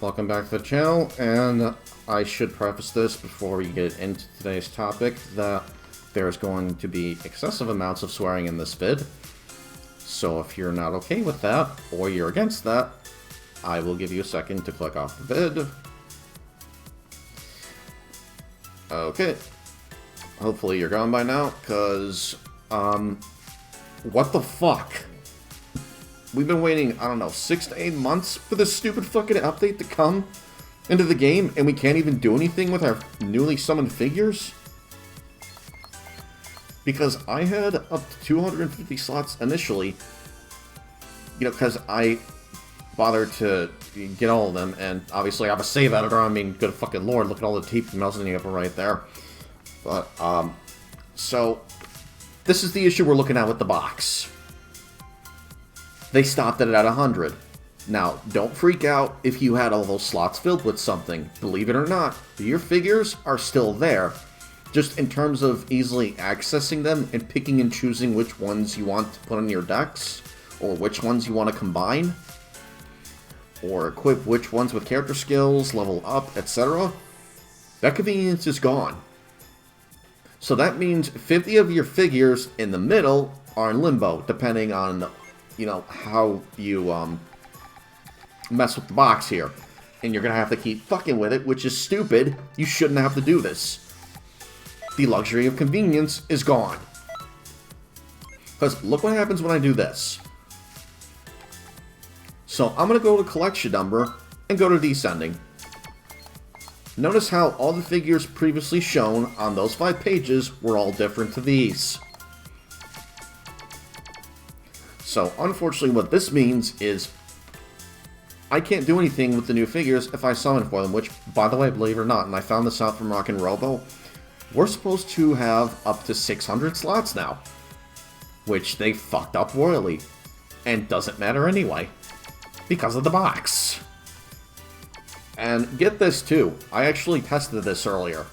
Welcome back to the channel, and I should preface this before we get into today's topic that there's going to be excessive amounts of swearing in this vid. So if you're not okay with that, or you're against that, I will give you a second to click off the vid. Okay. Hopefully you're gone by now, because, what the fuck? We've been waiting, I don't know, 6 to 8 months for this stupid fucking update to come into the game, and we can't even do anything with our newly summoned figures? Because I had up to 250 slots initially, you know, because I bothered to get all of them, and obviously I have a save editor. I mean, good fucking lord, look at all the teeth melting up right there. But, so, this is the issue we're looking at with the box. They stopped it at 100. Now, don't freak out if you had all those slots filled with something. Believe it or not, your figures are still there. Just in terms of easily accessing them and picking and choosing which ones you want to put on your decks, or which ones you want to combine, or equip which ones with character skills, level up, etc. That convenience is gone. So that means 50 of your figures in the middle are in limbo, depending on, you know, how you mess with the box here. And you're going to have to keep fucking with it, which is stupid. You shouldn't have to do this. The luxury of convenience is gone. Because look what happens when I do this. So I'm going to go to collection number and go to descending. Notice how all the figures previously shown on those 5 pages were all different to these. So, unfortunately, what this means is I can't do anything with the new figures if I summon for them, which, by the way, believe it or not, and I found this out from Rockin' Robo, we're supposed to have up to 600 slots now, which they fucked up royally, and doesn't matter anyway, because of the box. And get this, too, I actually tested this earlier.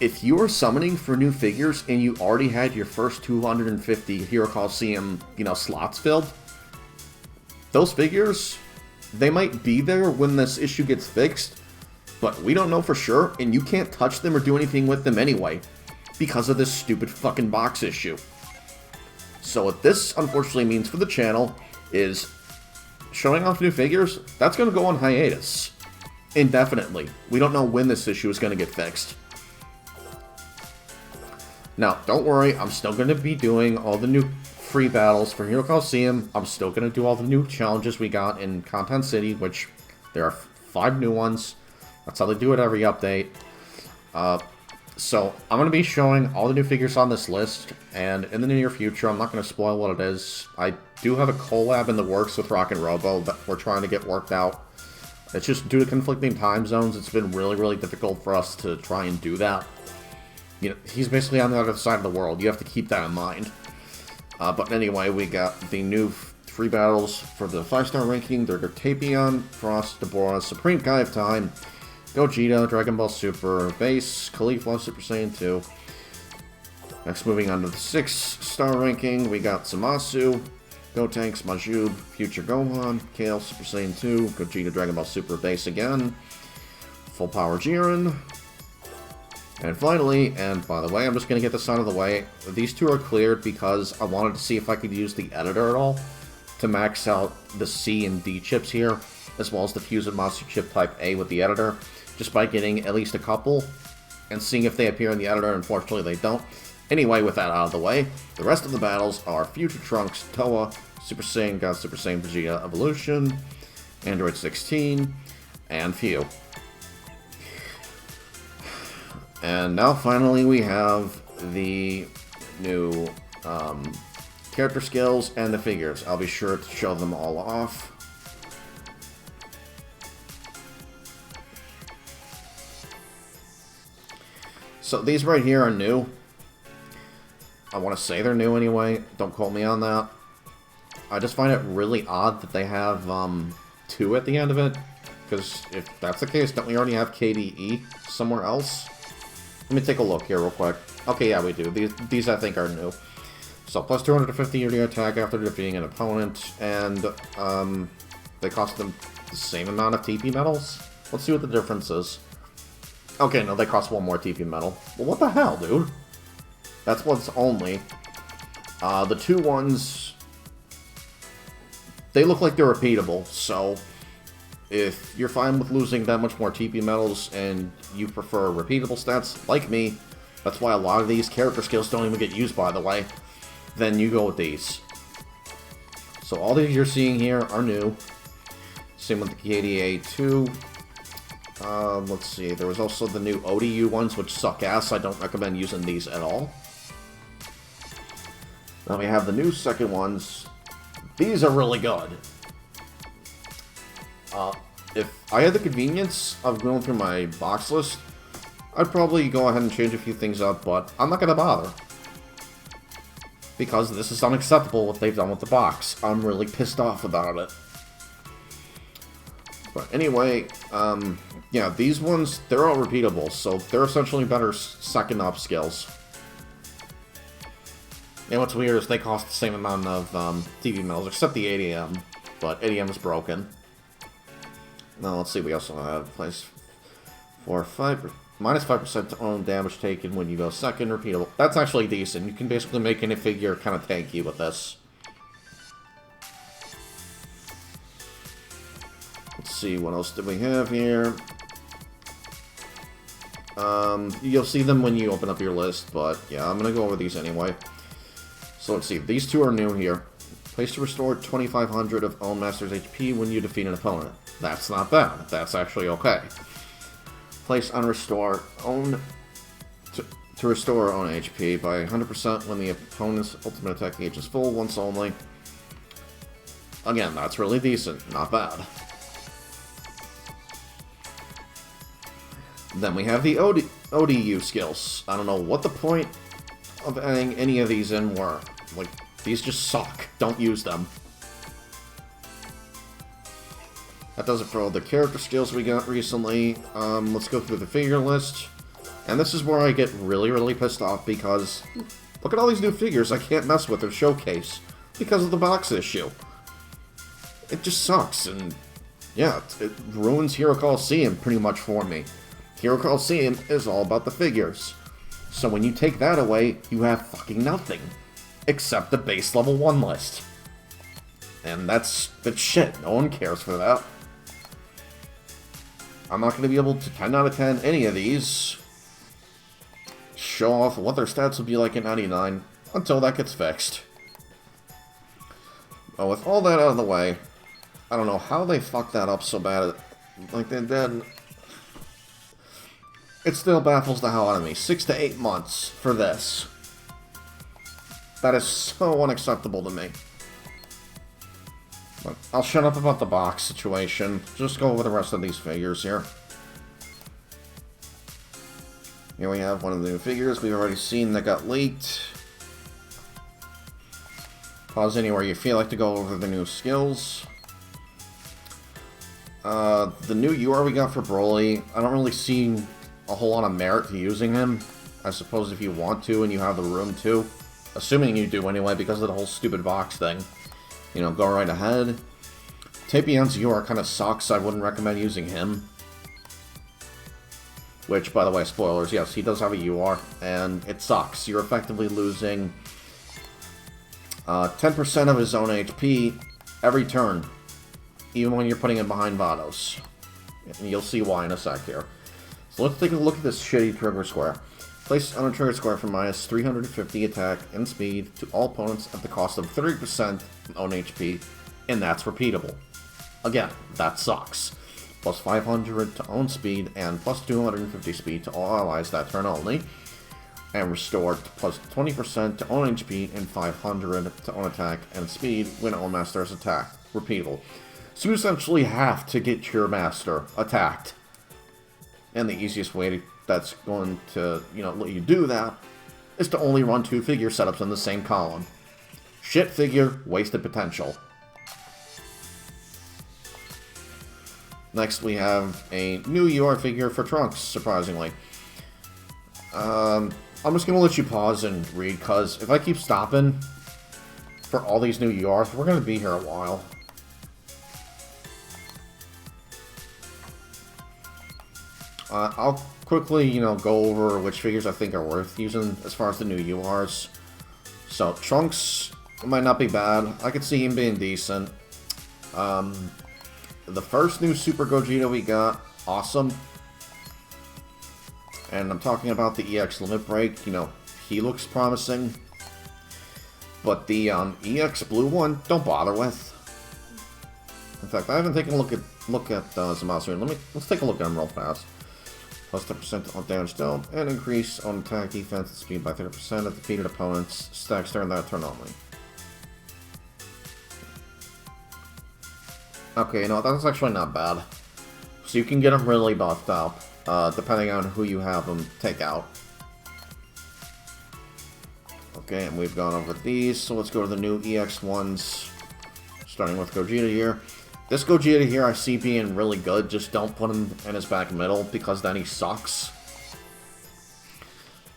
If you were summoning for new figures and you already had your first 250 Hero Colosseum, you know, slots filled, those figures, they might be there when this issue gets fixed, but we don't know for sure, and you can't touch them or do anything with them anyway, because of this stupid fucking box issue. So what this unfortunately means for the channel is showing off new figures, that's going to go on hiatus indefinitely. We don't know when this issue is going to get fixed. Now, don't worry, I'm still going to be doing all the new free battles for Hero Colosseum. I'm still going to do all the new challenges we got in Content City, which there are 5 new ones. That's how they do it every update. So, I'm going to be showing all the new figures on this list, and in the near future, I'm not going to spoil what it is. I do have a collab in the works with Rockin' Robo that we're trying to get worked out. It's just due to conflicting time zones, it's been really, really difficult for us to try and do that. You know, he's basically on the other side of the world. You have to keep that in mind. But anyway, we got the new free battles for the 5-star ranking. They're Tapion, Frost, Deborah, Supreme Guy of Time, Gogeta, Dragon Ball Super, Base, Caulifla, Super Saiyan 2. Next, moving on to the 6-star ranking, we got Zamasu, Gotenks, Majub, Future Gohan, Kale, Super Saiyan 2, Gogeta, Dragon Ball Super, Base again, Full Power Jiren. And finally, and by the way, I'm just going to get this out of the way, these 2 are cleared because I wanted to see if I could use the editor at all to max out the C and D chips here, as well as the Fusion Monster Chip Type A with the editor, just by getting at least a couple, and seeing if they appear in the editor. Unfortunately, they don't. Anyway, with that out of the way, the rest of the battles are Future Trunks, Toa, Super Saiyan God, Super Saiyan Vegeta Evolution, Android 16, and Few. And now finally we have the new character skills and the figures. I'll be sure to show them all off. So these right here are new. I want to say they're new anyway. Don't quote me on that. I just find it really odd that they have 2 at the end of it. Because if that's the case, don't we already have KDE somewhere else? Let me take a look here real quick. Okay, yeah, we do. These I think are new. So, plus 250 yearly attack after defeating an opponent, and, they cost them the same amount of TP medals? Let's see what the difference is. Okay, no, they cost 1 more TP medal. Well, what the hell, dude? That's what's only. The 2 ones, they look like they're repeatable, so if you're fine with losing that much more TP medals and you prefer repeatable stats, like me, that's why a lot of these character skills don't even get used, by the way, then you go with these. So all these you're seeing here are new. Same with the KDA 2. Let's see, there was also the new ODU ones, which suck ass. I don't recommend using these at all. Now we have the new second ones. These are really good. If I had the convenience of going through my box list, I'd probably go ahead and change a few things up, but I'm not going to bother. Because this is unacceptable what they've done with the box. I'm really pissed off about it. But anyway, yeah, these ones, they're all repeatable, so they're essentially better second up skills. And what's weird is they cost the same amount of TV medals, except the ADM, but ADM is broken. Now, let's see, we also have place for minus 5% to own damage taken when you go second, repeatable. That's actually decent. You can basically make any figure kind of tanky with this. Let's see, what else do we have here? You'll see them when you open up your list, but yeah, I'm going to go over these anyway. So let's see, these two are new here. Place to restore 2,500 of own master's HP when you defeat an opponent. That's not bad. That's actually okay. Place on restore own to restore own HP by 100% when the opponent's ultimate attack gauge is full, once only. Again, that's really decent. Not bad. Then we have the ODU skills. I don't know what the point of adding any of these in were. Like, these just suck. Don't use them. That does it for all the character skills we got recently. Let's go through the figure list. And this is where I get really, really pissed off because look at all these new figures I can't mess with or showcase because of the box issue. It just sucks, and yeah, it ruins Hero Colosseum pretty much for me. Hero Colosseum is all about the figures. So when you take that away, you have fucking nothing. Except the base level 1 list. And that's shit. No one cares for that. I'm not going to be able to 10 out of 10 any of these. Show off what their stats will be like in 99 until that gets fixed. But with all that out of the way, I don't know how they fucked that up so bad. Like they did. It still baffles the hell out of me. 6 to 8 months for this. That is so unacceptable to me. But I'll shut up about the box situation. Just go over the rest of these figures here. Here we have one of the new figures we've already seen that got leaked. Pause anywhere you feel like to go over the new skills. The new UR we got for Broly, I don't really see a whole lot of merit to using him. I suppose if you want to and you have the room to. Assuming you do anyway, because of the whole stupid box thing. You know, go right ahead. Tapion's UR kind of sucks, I wouldn't recommend using him. Which, by the way, spoilers, yes, he does have a UR, and it sucks. You're effectively losing 10% of his own HP every turn, even when you're putting him behind Vados. And you'll see why in a sec here. So let's take a look at this shitty trigger square. Place on a trigger square for minus 350 attack and speed to all opponents at the cost of 30% own HP, and that's repeatable. Again, that sucks. Plus 500 to own speed and plus 250 speed to all allies that turn only, and restored plus 20% to own HP and 500 to own attack and speed when own master's attacked. Repeatable. So you essentially have to get your master attacked. And the easiest way that's going to, let you do that is to only run 2 figure setups in the same column. Shit figure, wasted potential. Next we have a new UR figure for Trunks, surprisingly. I'm just going to let you pause and read, because if I keep stopping for all these new URs, we're going to be here a while. I'll quickly, go over which figures I think are worth using as far as the new URs. So, Trunks might not be bad. I could see him being decent. The first new Super Gogeta we got, awesome. And I'm talking about the EX Limit Break, he looks promising. But the EX Blue one, don't bother with. In fact, I haven't taken a look at Zamasu. Let's take a look at him real fast. Plus 10% on damage dealt, and increase on attack, defense, and speed by 30% of defeated opponents. Stacks during that turn only. Okay, that's actually not bad. So you can get him really buffed up, depending on who you have him take out. Okay, and we've gone over these, so let's go to the new EX ones. Starting with Gogeta here. This Gogeta here I see being really good, just don't put him in his back middle, because then he sucks.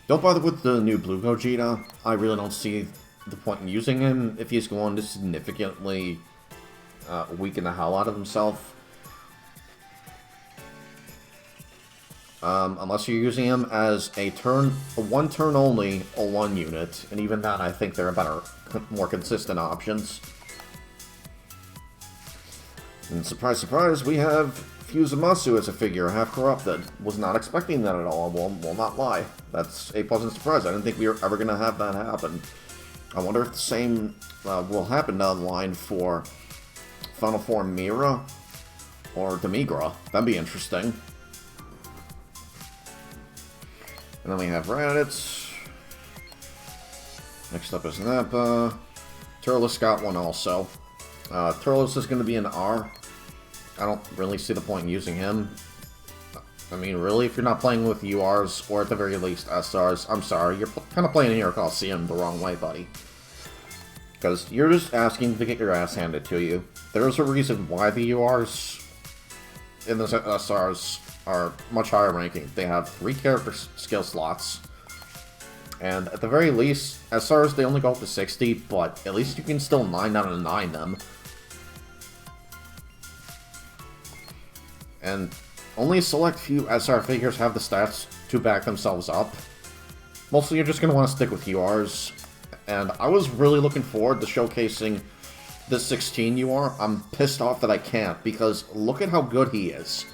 Don't bother with the new Blue Gogeta. I really don't see the point in using him if he's going to significantly weaken the hell out of himself. Unless you're using him as a one turn only, a 1 unit, and even that I think there are better, more consistent options. And surprise, surprise, we have Fusamasu as a figure, half corrupted. Was not expecting that at all, will not lie. That's a pleasant surprise. I didn't think we were ever going to have that happen. I wonder if the same will happen down the line for Final Form Mira or Demigra. That'd be interesting. And then we have Raditz. Next up is Nappa. Turles got one also. Turles is going to be an R. I don't really see the point in using him. I mean, really, if you're not playing with URs, or at the very least SRs, I'm sorry, you're kind of playing in your Colosseum the wrong way, buddy. Because you're just asking to get your ass handed to you. There's a reason why the URs in the SRs are much higher ranking. They have 3 character skill slots. And at the very least, SRs, they only go up to 60, but at least you can still 9 out of 9 them. And only a select few SR figures have the stats to back themselves up. Mostly you're just going to want to stick with URs. And I was really looking forward to showcasing this 16 UR. I'm pissed off that I can't, because look at how good he is.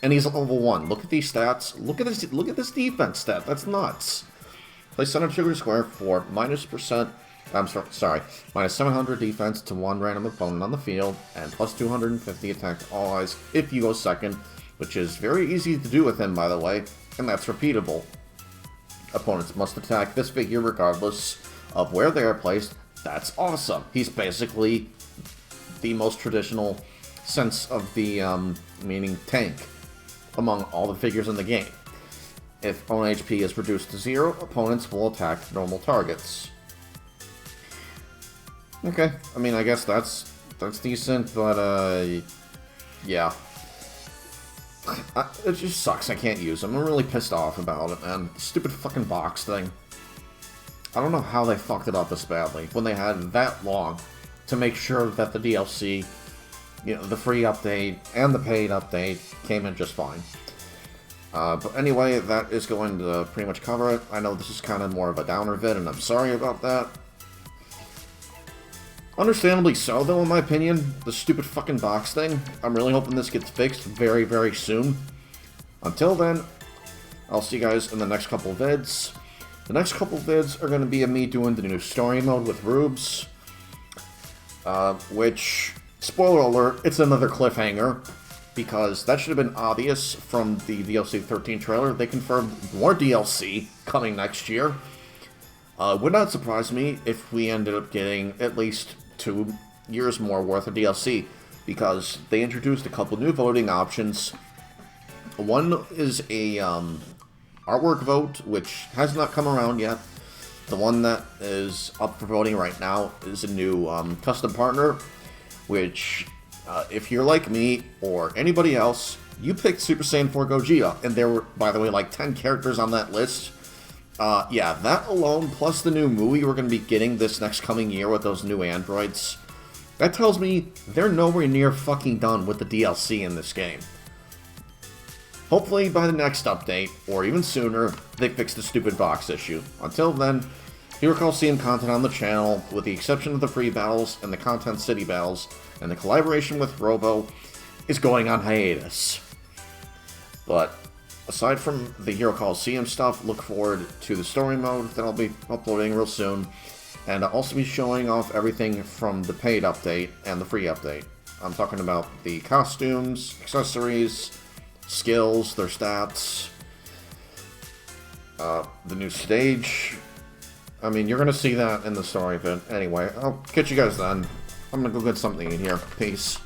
And he's level 1. Look at these stats. Look at this defense stat. That's nuts. Play center trigger square for minus 700 defense to 1 random opponent on the field, and plus 250 attack to all eyes if you go second, which is very easy to do with him, by the way, and that's repeatable. Opponents must attack this figure regardless of where they are placed. That's awesome. He's basically the most traditional sense of the meaning tank among all the figures in the game. If own HP is reduced to 0, opponents will attack normal targets. Okay, I mean, I guess that's decent, but yeah. It just sucks I can't use them. I'm really pissed off about it, man. Stupid fucking box thing. I don't know how they fucked it up this badly when they had that long to make sure that the DLC, the free update and the paid update came in just fine. But anyway, that is going to pretty much cover it. I know this is kind of more of a downer vid, and I'm sorry about that. Understandably so, though, in my opinion. The stupid fucking box thing. I'm really hoping this gets fixed very, very soon. Until then, I'll see you guys in the next couple vids. The next couple vids are going to be me doing the new story mode with Rubes. Which, spoiler alert, it's another cliffhanger. Because that should have been obvious from the DLC 13 trailer. They confirmed more DLC coming next year. Would not surprise me if we ended up getting at least 2 years more worth of DLC, because they introduced a couple new voting options. One is a artwork vote, which has not come around yet. The one that is up for voting right now is a new custom partner, which, if you're like me or anybody else, you picked Super Saiyan 4 Gogeta, and there were, by the way, like 10 characters on that list. Yeah, that alone, plus the new movie we're going to be getting this next coming year with those new androids, that tells me they're nowhere near fucking done with the DLC in this game. hopefully by the next update, or even sooner, they fix the stupid box issue. Until then, Hero Colosseum content on the channel, with the exception of the free battles and the Content City battles, and the collaboration with Robo, is going on hiatus. But aside from the Hero Colosseum stuff, look forward to the story mode that I'll be uploading real soon, and I'll also be showing off everything from the paid update and the free update. I'm talking about the costumes, accessories, skills, their stats, the new stage. I mean, you're gonna see that in the story vid. Anyway, I'll catch you guys then. I'm gonna go get something in here. Peace.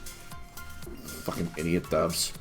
Fucking idiot devs.